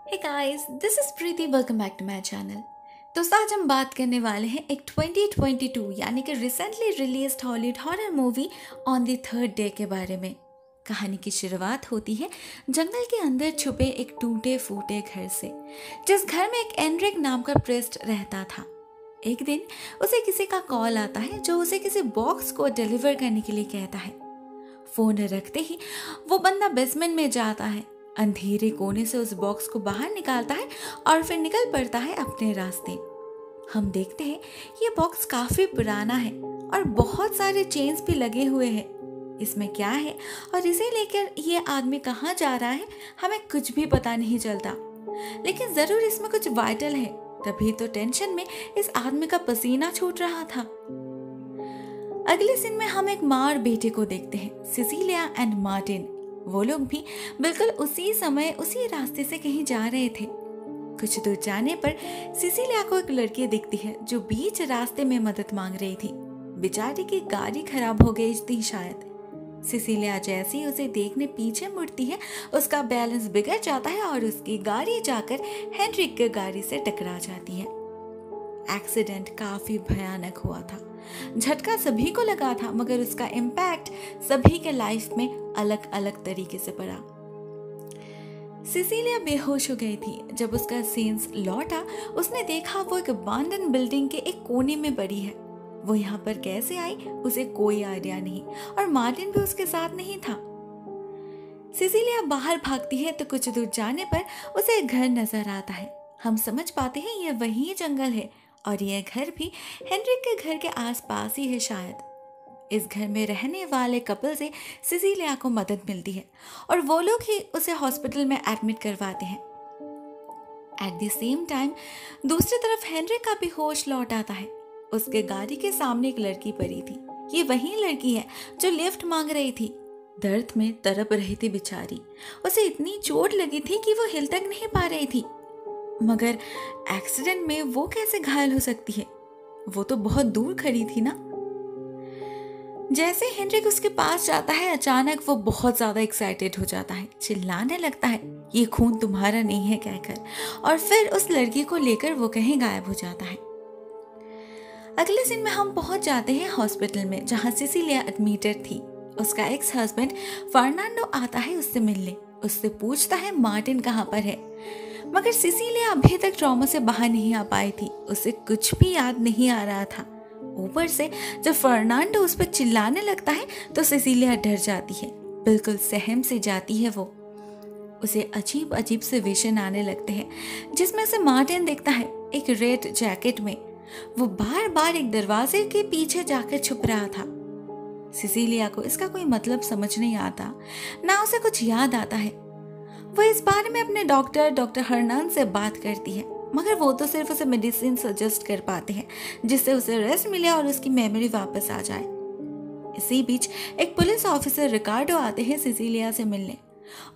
Hey guys, this is Preeti. Welcome back to my channel. दोस्तों, आज हम बात करने वाले हैं एक 2022 यानी कि recently released Hollywood horror movie on the third day के बारे में। कहानी की शुरुआत होती है जंगल के अंदर छुपे एक टूटे फूटे घर से, जिस घर में एक एनरिक नाम का प्रेस्ट रहता था। एक दिन उसे किसी का कॉल आता है जो उसे किसी बॉक्स को डिलीवर करने के लिए कहता है। फोन रखते ही वो बंदा बेसमेंट में जाता है, अंधेरे कोने से उस बॉक्स को बाहर निकालता है और फिर निकल पड़ता है अपने रास्ते। हम देखते हैं ये बॉक्स काफी पुराना है और बहुत सारे चेन्स भी लगे हुए हैं। इसमें क्या है और इसे लेकर ये आदमी कहाँ जा रहा है हमें कुछ भी पता नहीं चलता, लेकिन जरूर इसमें कुछ वाइटल है। तभी तो टेंशन में इस आदमी का पसीना छूट रहा था। अगले सीन में हम एक माँ और बेटे को देखते हैं, सिसिलिया एंड मार्टिन। वो लोग भी बिल्कुल उसी समय उसी रास्ते से कहीं जा रहे थे। कुछ दूर जाने पर सिसिलिया को एक लड़की दिखती है जो बीच रास्ते में मदद मांग रही थी। बेचारी की गाड़ी खराब हो गई थी शायद। सिसिलिया जैसी उसे देखने पीछे मुड़ती है, उसका बैलेंस बिगड़ जाता है और उसकी गाड़ी जाकर हेनरिक की गाड़ी से टकरा जाती है। एक्सीडेंट काफी भयानक हुआ था। झटका सभी को लगा था, मगर उसका इम्पैक्ट सभी के लाइफ में अलग अलग तरीके से पड़ा। सिसिलिया बेहोश हो गई थी। जब उसका सेंस लौटा, उसने देखा वो एक अबांडन बिल्डिंग के एक कोने में पड़ी है। वो यहाँ पर कैसे आई उसे कोई आइडिया नहीं, और मार्टिन भी उसके साथ नहीं था। सिसिलिया बाहर भागती है तो कुछ दूर जाने पर उसे एक घर नजर आता है। हम समझ पाते हैं ये वही जंगल है और यह घर भी हेनरिक के घर के आसपास ही है शायद। इस घर में रहने वाले कपल से सिसिलिया को मदद मिलती है और वो लोग ही उसे हॉस्पिटल में एडमिट करवाते हैं। एट द सेम टाइम दूसरी तरफ हेनरिक का भी होश लौट आता है। उसके गाड़ी के सामने एक लड़की पड़ी थी। ये वही लड़की है जो लिफ्ट मांग रही थी। दर्द में तड़प रही थी बेचारी। उसे इतनी चोट लगी थी कि वो हिल तक नहीं पा रही थी, मगर एक्सीडेंट में वो कैसे घायल हो सकती है? वो तो बहुत दूर खड़ी थी ना। जैसे हेनरिक उसके पास जाता है, अचानक वो बहुत ज्यादा एक्साइटेड हो जाता है, चिल्लाने लगता है ये खून तुम्हारा नहीं है कहकर, और फिर उस लड़की को लेकर वो कहीं गायब हो जाता है। अगले दिन में हम पहुंच जाते हैं हॉस्पिटल में जहां सिसिलिया एडमिटेड थी। उसका एक्स हस्बैंड फर्नांडो आता है उससे मिलने। उससे पूछता है मार्टिन कहाँ पर है, मगर सिसिलिया अभी तक ट्रॉमा से बाहर नहीं आ पाई थी। उसे कुछ भी याद नहीं आ रहा था। ऊपर से जब फर्नांडो उस पर चिल्लाने लगता है तो सिसिलिया डर जाती है, बिल्कुल सहम से जाती है। वो उसे अजीब अजीब से विजन आने लगते हैं, जिसमें से मार्टिन दिखता है एक रेड जैकेट में। वो बार बार एक दरवाजे के पीछे जाकर छुप रहा था। सिसिलिया को इसका कोई मतलब समझ नहीं आता, ना उसे कुछ याद आता है। वो इस बारे में अपने डॉक्टर हर्नान से बात करती है, मगर वो तो सिर्फ उसे मेडिसिन सजेस्ट कर पाते हैं जिससे उसे रेस्ट मिले और उसकी मेमोरी वापस आ जाए। इसी बीच एक पुलिस ऑफिसर रिकार्डो आते हैं सिसिलिया से मिलने।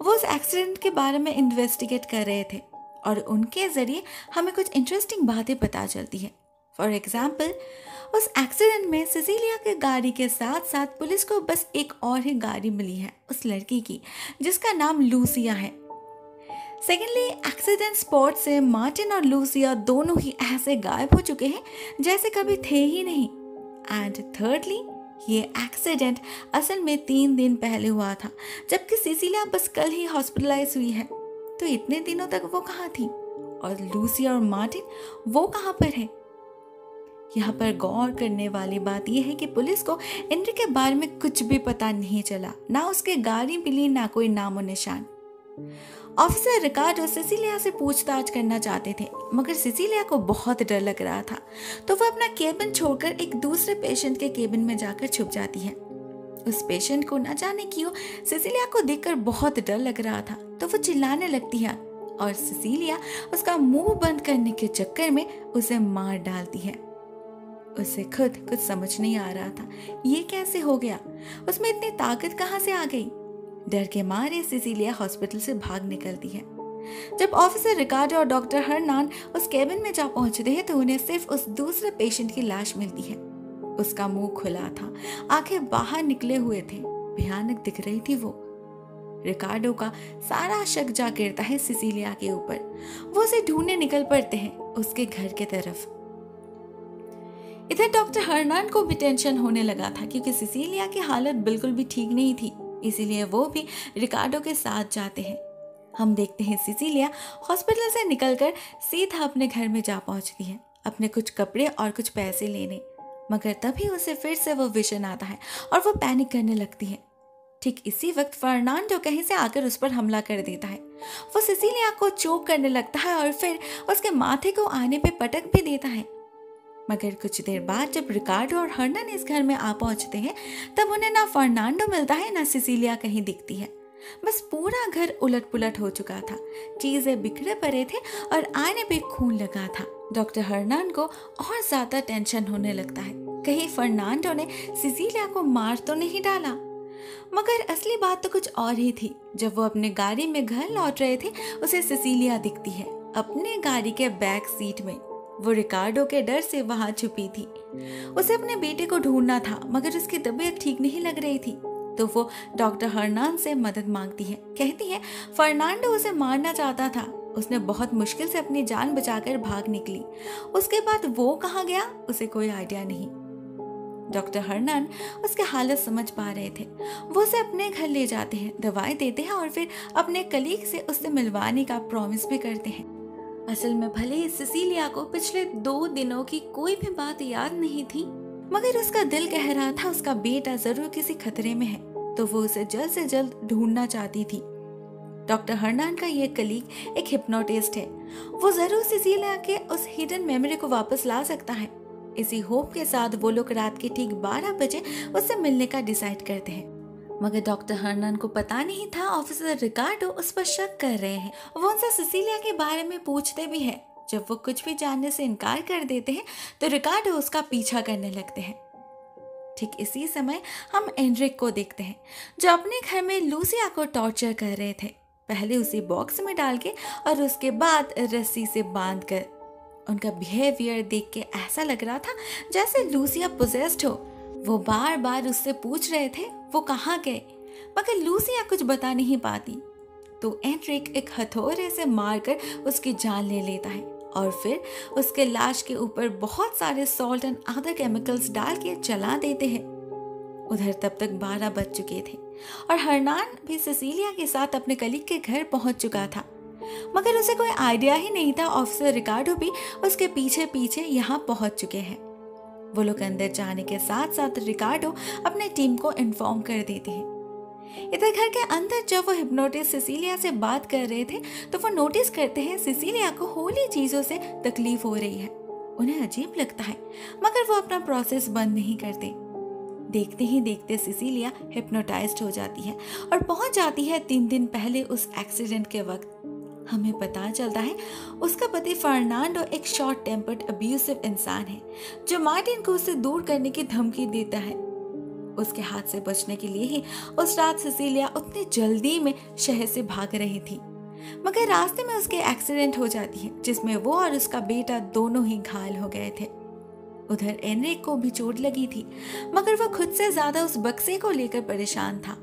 वो उस एक्सीडेंट के बारे में इन्वेस्टिगेट कर रहे थे और उनके जरिए हमें कुछ इंटरेस्टिंग बातें पता चलती है। फॉर एग्जाम्पल, उस एक्सीडेंट में सिसिलिया के गाड़ी के साथ साथ पुलिस को बस एक और ही गाड़ी मिली है, उस लड़की की जिसका नाम लूसिया है। सेकेंडली, एक्सीडेंट स्पॉट से मार्टिन और लूसिया दोनों ही ऐसे गायब हो चुके हैं जैसे कभी थे ही नहीं। एंड थर्डली, ये एक्सीडेंट असल में 3 दिन पहले हुआ था, जबकि सिसिलिया बस कल ही हॉस्पिटलाइज हुई है। तो इतने दिनों तक वो कहाँ थी, और लूसिया और मार्टिन वो कहाँ पर है? यहाँ पर गौर करने वाली बात यह है कि पुलिस को एनरिक के बारे में कुछ भी पता नहीं चला, ना उसके गाड़ी मिली, ना कोई नामो निशान। ऑफिसर रिकार्डो सिसिलिया से पूछताछ करना चाहते थे, मगर सिसिलिया को बहुत डर लग रहा था, तो वो अपना केबिन छोड़कर एक दूसरे पेशेंट के केबिन में जाकर छुप जाती है। उस पेशेंट को न जाने क्यों सिसिलिया को देखकर बहुत डर लग रहा था, तो वो चिल्लाने लगती है और सिसिलिया उसका मुंह बंद करने के चक्कर में उसे मार डालती है। उसे खुद कुछ समझ नहीं आ रहा था ये कैसे हो गया, उसमें इतनी ताकत कहाँ से आ गई। डर के मारे सिसिलिया हॉस्पिटल से भाग निकलती है। जब ऑफिसर रिकार्डो और डॉक्टर हर्नान उस केबिन में जा पहुंचते हैं तो उन्हें सिर्फ उस दूसरे पेशेंट की लाश मिलती है। उसका मुंह खुला था, आंखें बाहर निकले हुए थे, भयानक दिख रही थी वो। रिकार्डो का सारा शक जा गिरता है सिसिलिया के ऊपर। वो उसे ढूंढने निकल पड़ते हैं उसके घर के तरफ। इधर डॉक्टर हर्नान को भी टेंशन होने लगा था क्योंकि सिसिलिया की हालत बिल्कुल भी ठीक नहीं थी, इसीलिए वो भी रिकार्डो के साथ जाते हैं। हम देखते हैं सिसिलिया हॉस्पिटल से निकलकर सीधा अपने घर में जा पहुंचती है अपने कुछ कपड़े और कुछ पैसे लेने, मगर तभी उसे फिर से वो विजन आता है और वो पैनिक करने लगती है। ठीक इसी वक्त फर्नांडो कहीं से आकर उस पर हमला कर देता है। वो सिसिलिया को चोक करने लगता है और फिर उसके माथे को आने पे पटक भी देता है। मगर कुछ देर बाद जब रिकार्डो और हर्नान इस घर में आ पहुंचते हैं तब उन्हें ना फर्नांडो मिलता है ना सिसिलिया कहीं दिखती है। बस पूरा घर उलट पुलट हो चुका था, चीजें बिखरे पड़े थे और आने पे खून लगा था। डॉक्टर हर्नान को और ज्यादा टेंशन होने लगता है, कहीं फर्नांडो ने सिसिलिया को मार तो नहीं डाला। मगर असली बात तो कुछ और ही थी। जब वो अपने गाड़ी में घर लौट रहे थे उसे सिसिलिया दिखती है अपने गाड़ी के बैक सीट में। वो रिकार्डो के डर से वहां छुपी थी। उसे अपने बेटे को ढूंढना था मगर उसकी तबीयत ठीक नहीं लग रही थी, तो वो डॉक्टर हर्नान से मदद मांगती है। कहती है फर्नांडो उसे मारना चाहता था, उसने बहुत मुश्किल से अपनी जान बचाकर भाग निकली। उसके बाद वो कहाँ गया उसे कोई आइडिया नहीं। डॉक्टर हर्नान उसके हालत समझ पा रहे थे। वो उसे अपने घर ले जाते हैं, दवाई देते हैं और फिर अपने कलीग से उससे मिलवाने का प्रॉमिस भी करते हैं। असल में भले ही सिसिलिया को पिछले 2 दिनों की कोई भी बात याद नहीं थी, मगर उसका दिल कह रहा था उसका बेटा जरूर किसी खतरे में है, तो वो उसे जल्द से जल्द ढूंढना चाहती थी। डॉक्टर हर्नान का ये कलीग एक हिप्नोटिस्ट है, वो जरूर सिसिलिया के उस हिडन मेमोरी को वापस ला सकता है। इसी होप के साथ वो लोग रात के ठीक 12 बजे उससे मिलने का डिसाइड करते हैं। मगर डॉक्टर हर्नान को पता नहीं था ऑफिसर रिकार्डो उस पर शक कर रहे हैं। वो उनसे सिसिलिया के बारे में पूछते भी हैं। जब वो कुछ भी जानने से इनकार कर देते हैं तो रिकार्डो उसका पीछा करने लगते हैं। ठीक इसी समय हम एनरिक को देखते हैं जो अपने घर में लूसिया को टॉर्चर कर रहे थे, पहले उसे बॉक्स में डाल के और उसके बाद रस्सी से बांध कर। उनका बिहेवियर देख के ऐसा लग रहा था जैसे लूसिया पोजेस्ड हो। वो बार बार उससे पूछ रहे थे वो कहाँ गए, मगर लूसिया कुछ बता नहीं पाती। तो एनरिक एक हथौड़े से मारकर उसकी जान ले लेता है और फिर उसके लाश के ऊपर बहुत सारे सॉल्ट एंड अदर केमिकल्स डाल के जला देते हैं। उधर तब तक 12 बज चुके थे और हर्नान भी सिसिलिया के साथ अपने कलीग के घर पहुंच चुका था, मगर उसे कोई आइडिया ही नहीं था ऑफिसर रिकार्डो भी उसके पीछे पीछे यहाँ पहुंच चुके हैं। वो लोग अंदर जाने के साथ साथ रिकार्डो अपने टीम को इन्फॉर्म कर देते हैं। इधर घर के अंदर जब वो हिप्नोटिस्ट सिसिलिया से बात कर रहे थे तो वो नोटिस करते हैं सिसिलिया को होली चीजों से तकलीफ हो रही है। उन्हें अजीब लगता है मगर वो अपना प्रोसेस बंद नहीं करते। देखते ही देखते सिसिलिया हिप्नोटाइज्ड हो जाती है और पहुंच जाती है 3 दिन पहले उस एक्सीडेंट के वक्त। हमें पता चलता है उसका पति फर्नांडो एक शॉर्ट टेम्पर्ड अब्यूसिव इंसान है जो मार्टिन को उससे दूर करने की धमकी देता है। उसके हाथ से बचने के लिए ही उस रात सिसिलिया उतनी जल्दी में शहर से भाग रही थी, मगर रास्ते में उसके एक्सीडेंट हो जाती है जिसमें वो और उसका बेटा दोनों ही घायल हो गए थे। उधर एनरिक को भी चोट लगी थी, मगर वो खुद से ज्यादा उस बक्से को लेकर परेशान था।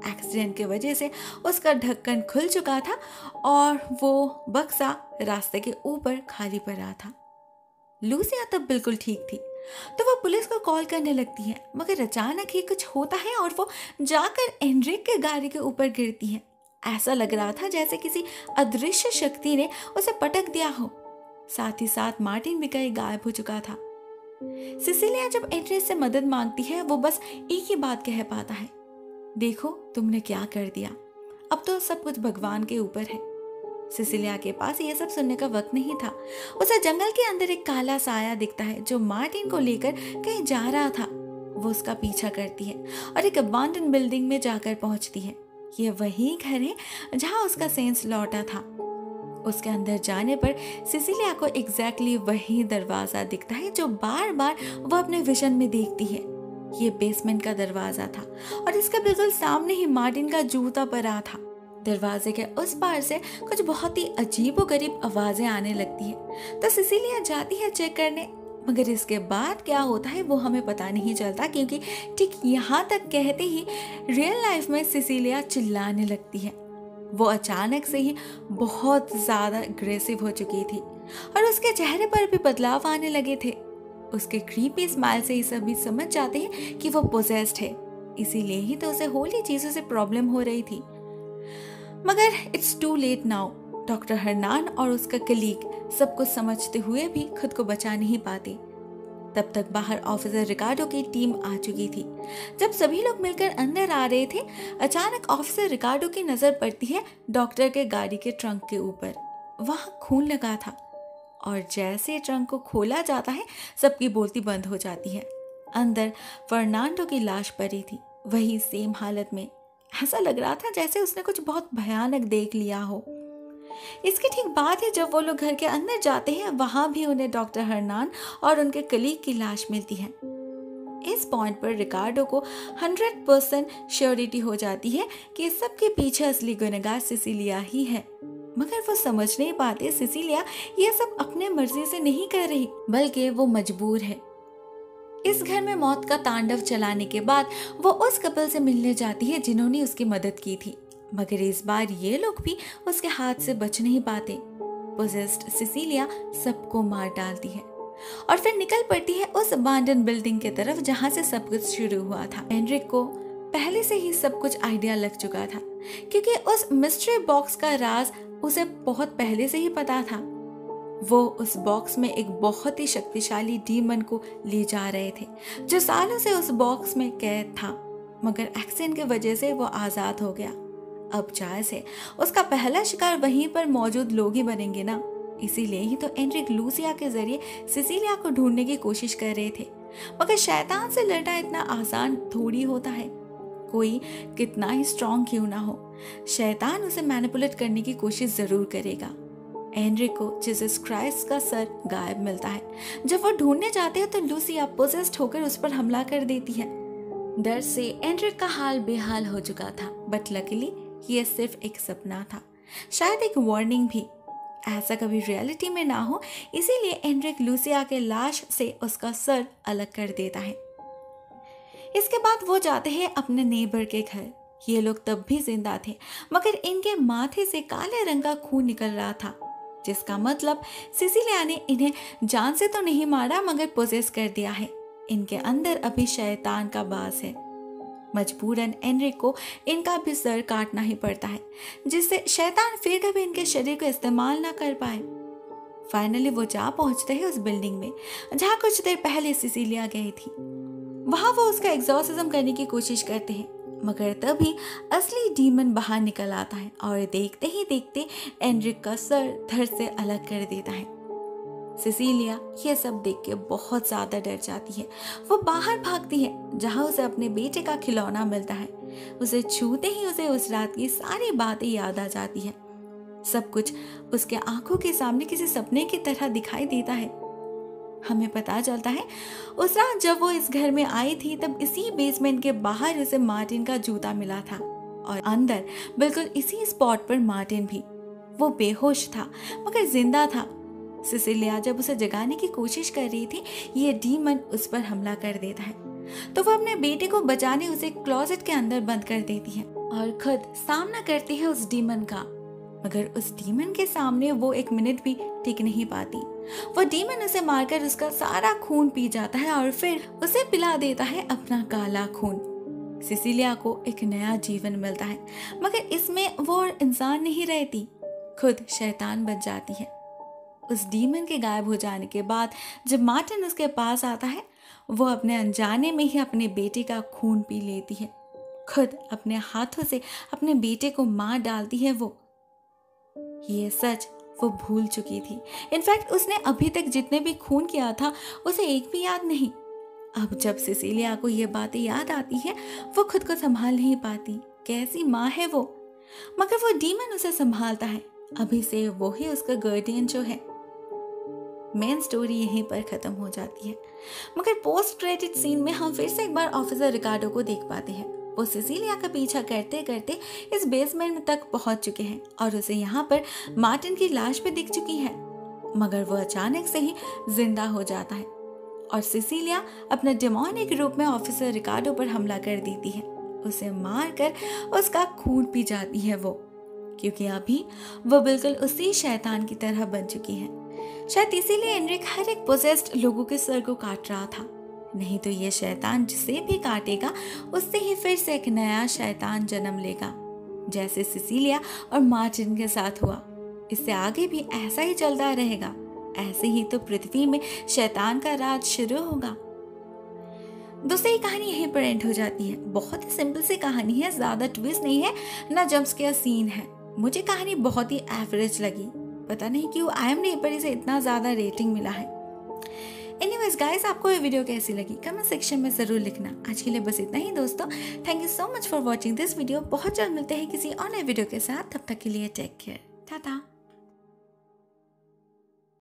एक्सीडेंट की वजह से उसका ढक्कन खुल चुका था और वो बक्सा रास्ते के ऊपर खाली पड़ा था। लूसिया तब बिल्कुल ठीक थी तो वो पुलिस को कॉल करने लगती है, मगर अचानक ही कुछ होता है और वो जाकर एनरिक के गाड़ी के ऊपर गिरती है। ऐसा लग रहा था जैसे किसी अदृश्य शक्ति ने उसे पटक दिया हो। साथ ही साथ मार्टिन भी कहीं गायब हो चुका था। सिसिलिया जब एनरिक से मदद मांगती है वो बस एक ही बात कह पाता है, देखो तुमने क्या कर दिया, अब तो सब कुछ भगवान के ऊपर है। सिसिलिया के पास ये सब सुनने का वक्त नहीं था। उसे जंगल के अंदर एक काला साया दिखता है जो मार्टिन को लेकर कहीं जा रहा था। वो उसका पीछा करती है और एक अबांडन बिल्डिंग में जाकर पहुंचती है। ये वही घर है जहां उसका सेंस लौटा था। उसके अंदर जाने पर सिसिलिया को एग्जैक्टली वही दरवाजा दिखता है जो बार बार वो अपने विजन में देखती है। ये बेसमेंट का दरवाजा था और इसके बिल्कुल सामने ही मार्टिन का जूता पड़ा था। दरवाजे के उस पार से कुछ बहुत ही अजीबोगरीब आवाजें आने लगती है तो सिसिलिया जाती है चेक करने, मगर इसके बाद क्या होता है वो हमें पता नहीं चलता, क्योंकि ठीक यहाँ तक कहते ही रियल लाइफ में सिसिलिया चिल्लाने लगती है। वो अचानक से ही बहुत ज़्यादा अग्रेसिव हो चुकी थी और उसके चेहरे पर भी बदलाव आने लगे थे। उसके क्रीपी स्माइल से ही सभी समझ जाते हैं कि वो पोजेस्ड है, इसीलिए ही तो उसे होली चीज़ों से प्रॉब्लम हो रही थी। मगर it's too late now. Doctor Hernan और उसका कलीग सब कुछ समझते हुए भी खुद को बचा नहीं पाते। तब तक बाहर ऑफिसर रिकार्डो की टीम आ चुकी थी। जब सभी लोग मिलकर अंदर आ रहे थे, अचानक ऑफिसर रिकार्डो की नजर पड़ती है डॉक्टर के गाड़ी के ट्रंक के ऊपर। वहां खून लगा था और जैसे ट्रंक को खोला जाता है सबकी बोलती बंद हो जाती है। अंदर फर्नांडो की लाश पड़ी थी, वही सेम हालत में। ऐसा लग रहा था जैसे उसने कुछ बहुत भयानक देख लिया हो। इसके ठीक बाद ही जब वो लोग घर के अंदर जाते हैं, वहां भी उन्हें डॉक्टर हरनान और उनके कलीग की लाश मिलती है। इस पॉइंट पर रिकार्डो को 100% श्योरिटी हो जाती है कि सबके पीछे असली गुनहगार सिसिलिया ही है। मगर वो समझ नहीं पाते सिसिलिया ये सब अपने मर्जी से नहीं कर रही, बल्कि वो मजबूर है। इस घर में मौत का तांडव चलाने के बाद वो उस कपल से मिलने जाती है जिन्होंने उसकी मदद की थी। मगर इस बार ये लोग भी उसके हाथ से बच नहीं पाते। पोजेस्ड सिसिलिया सबको मार डालती है और फिर निकल पड़ती है उस अबांडन बिल्डिंग की तरफ जहां से सब कुछ शुरू हुआ था। एनरिक को पहले से ही सब कुछ आइडिया लग चुका था, क्योंकि उस मिस्ट्री बॉक्स का राज उसे बहुत पहले से ही पता था। वो उस बॉक्स में एक बहुत ही शक्तिशाली डीमन को ले जा रहे थे, जो सालों से उस बॉक्स में कैद था, मगर एक्सीडेंट की वजह से वो आजाद हो गया। अब जायज है, उसका पहला शिकार वहीं पर मौजूद लोग ही बनेंगे ना। इसीलिए ही तो एनरिक लूसिया के जरिए सिसिलिया को ढूंढने की कोशिश कर रहे थे। मगर शैतान से लड़ना इतना आसान थोड़ी होता है। कोई कितना ही स्ट्रांग क्यों ना हो, शैतान उसे मैनिपुलेट करने की कोशिश जरूर करेगा। एनरिक को जीसस क्राइस्ट का सर गायब मिलता है। जब वो ढूंढने जाते हैं तो लूसिया पोजेस्ड होकर उस पर हमला कर देती है। डर से एनरिक का हाल बेहाल हो चुका था, बट लकीली ये सिर्फ एक सपना था, शायद एक वार्निंग भी। ऐसा कभी रियलिटी में ना हो, इसीलिए एनरिक लूसिया के लाश से उसका सर अलग कर देता है। इसके बाद वो जाते हैं अपने नेबर के घर। ये लोग तब भी जिंदा थे, मगर इनके माथे से काले रंग का खून निकल रहा था, जिसका मतलब सिसिलिया ने इन्हें जान से तो नहीं मारा, मगर पोजेस कर दिया है। इनके अंदर अभी शैतान का बास है। मजबूरन एनरिक को इनका भी सर काटना ही पड़ता है, जिससे शैतान फिर कभी इनके शरीर को इस्तेमाल ना कर पाए। फाइनली वो जा पहुंचते हैं उस बिल्डिंग में जहां कुछ देर पहले सिसिलिया गई थी। वहां वो उसका एग्जॉर्सिज्म करने की कोशिश करते हैं, मगर तभी असली डीमन बाहर निकल आता है और देखते ही देखते एनरिक का सर धड़ से अलग कर देता है। सिसिलिया ये सब देख के बहुत ज्यादा डर जाती है। वो बाहर भागती है जहां उसे अपने बेटे का खिलौना मिलता है। उसे छूते ही उसे उस रात की सारी बातें याद आ जाती है। सब कुछ उसके आंखों के सामने किसी सपने की तरह दिखाई देता है। हमें पता चलता है उस रात जब वो इस घर में आई थी, तब इसी बेसमेंट के बाहर उसे मार्टिन का जूता मिला था और अंदर बिल्कुल इसी स्पॉट पर मार्टिन भी। वो बेहोश था मगर जिंदा था। सिसिलिया जब उसे जगाने की कोशिश कर रही थी, ये डीमन उस पर हमला कर देता है, तो वो अपने बेटे को बचाने उसे क्लोजेट के अंदर बंद कर देती है और खुद सामना करती है उस डीमन का। मगर उस डीमन के सामने वो एक मिनट भी टिक नहीं पाती। वो डीमन उसे मारकर उसका सारा खून पी जाता है और फिर उसे पिला देता है अपना काला खून। सिसिलिया को एक नया जीवन मिलता है, मगर इसमें वो और इंसान नहीं रहती, खुद शैतान बन जाती है। उस डीमन के गायब हो जाने के बाद जब मार्टिन उसके पास आता है, वो अपने अनजाने में ही अपने बेटे का खून पी लेती है। खुद अपने हाथों से अपने बेटे को मार डालती है। वो ये सच वो भूल चुकी थी। इनफैक्ट उसने अभी तक जितने भी खून किया था उसे एक भी याद नहीं। अब जब सिसिलिया को ये बातें याद आती है, वो खुद को संभाल नहीं पाती। कैसी माँ है वो। मगर वो डीमन उसे संभालता है। अभी से वो ही उसका गार्डियन जो है। मेन स्टोरी यहीं पर खत्म हो जाती है। मगर पोस्ट क्रेडिट सीन में हम फिर से एक बार ऑफिसर रिकार्डो को देख पाते हैं। वो सिसिलिया का पीछा करते करते इस बेसमेंट तक पहुंच चुके हैं और उसे यहाँ पर मार्टिन की लाश भी दिख चुकी है। मगर वो अचानक से ही जिंदा हो जाता है। और सिसिलिया अपने डेमोनिक रूप में ऑफिसर रिकार्डो पर हमला कर देती है। उसे मारकर उसका खून पी जाती है वो, क्योंकि अभी वो बिल्कुल उसी शैतान की तरह बन चुकी है। शायद इसीलिए एनरिक हर एक पोजेस्ड लोगों के सर को काट रहा था। नहीं तो ये शैतान जिसे भी काटेगा उससे ही फिर से एक नया शैतान जन्म लेगा, जैसे सिसिलिया और मार्टिन के साथ हुआ। इससे आगे भी ऐसा ही चलता रहेगा। ऐसे ही तो पृथ्वी में शैतान का राज शुरू होगा। दोस्तों, ये कहानी यहीं पर एंड हो जाती है। बहुत ही सिंपल सी कहानी है, ज्यादा ट्विस्ट नहीं है, ना जंपस्केयर सीन है। मुझे कहानी बहुत ही एवरेज लगी। पता नहीं क्यों IMDb पर इसे इतना ज्यादा रेटिंग मिला है। एनीवेज गाइस, आपको ये वीडियो कैसी लगी कमेंट सेक्शन में जरूर लिखना। आज के लिए बस इतना ही दोस्तों। Thank you so much for watching this video. बहुत जल्द मिलते हैं किसी और नए वीडियो के साथ। तब तक के लिए टेक केयर, टाटा।